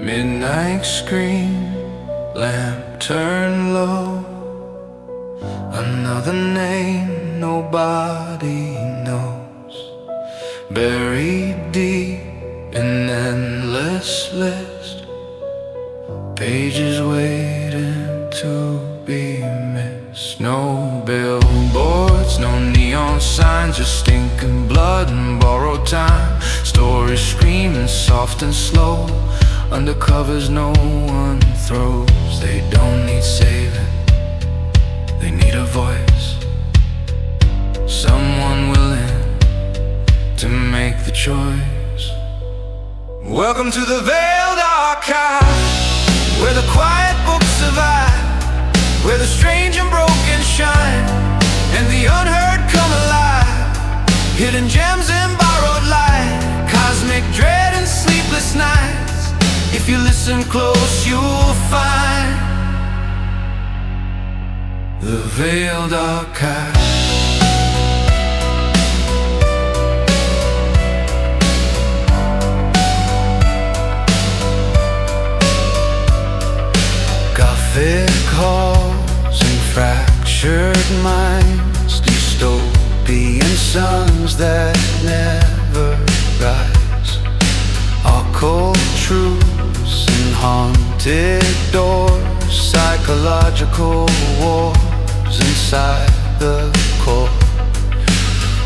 Midnight screen, lamp turned low. Another name nobody knows, buried deep in endless list. Pages waiting to be missed. No billboards, no neon signs, just stinking blood and borrowed time. Stories screaming soft and slow, under covers no one throws. They don't need saving, they need a voice, someone willing to make the choice. Welcome to the veiled archive, where the quiet books survive, where the strange and broken shine, and the unheard come alive. Hidden gems in borrowed light, cosmic dread and sleepless nights. If you listen close, you'll find the veiled archive. Gothic halls and fractured minds, dystopian suns that never rise. Occult truths and haunted doors, psychological wars inside the core.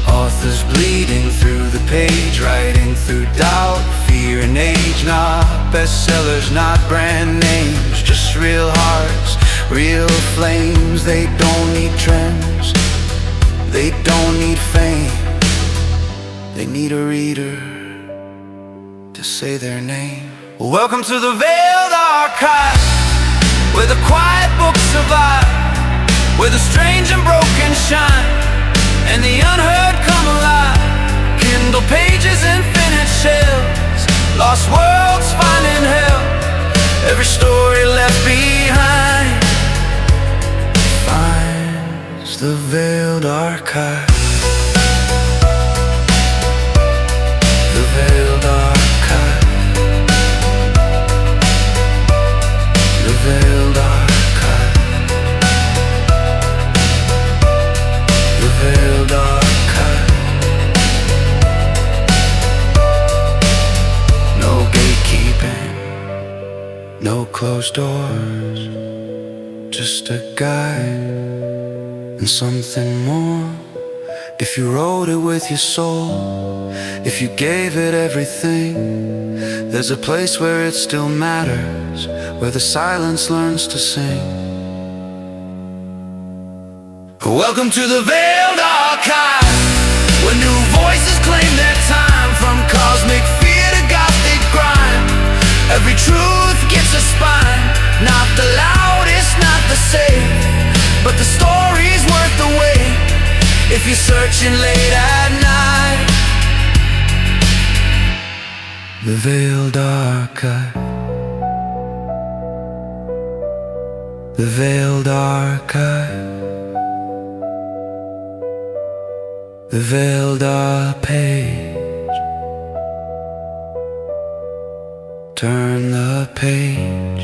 Authors bleeding through the page, writing through doubt, fear and age. Not bestsellers, not brand names, just real hearts, real flames. They don't need trends, they don't need fame, they need a reader to say their name. Welcome to the veiled archive, where the quiet books survive, where the strange and broken shine, and the unheard come alive. Kindle pages, infinite shells, lost worlds finding hell. Every story left behind finds the veiled archive. The veiled archive. The veiled archive. The veiled archive. No gatekeeping, no closed doors, just a guide and something more. If you wrote it with your soul, if you gave it everything, there's a place where it still matters, where the silence learns to sing. Welcome to the veiled archive, where new voices claim their time. From cosmic fear to gothic grime, every truth gets a spine. Not the loudest, not the safe, but the story's worth the wait. If you're searching late at night, the veiled archive. The veiled archive. The veiled page. Turn the page.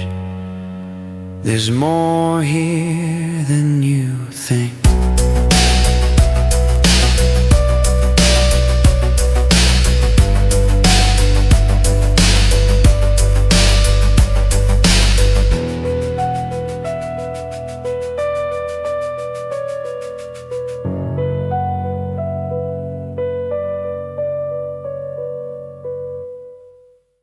There's more here than you think.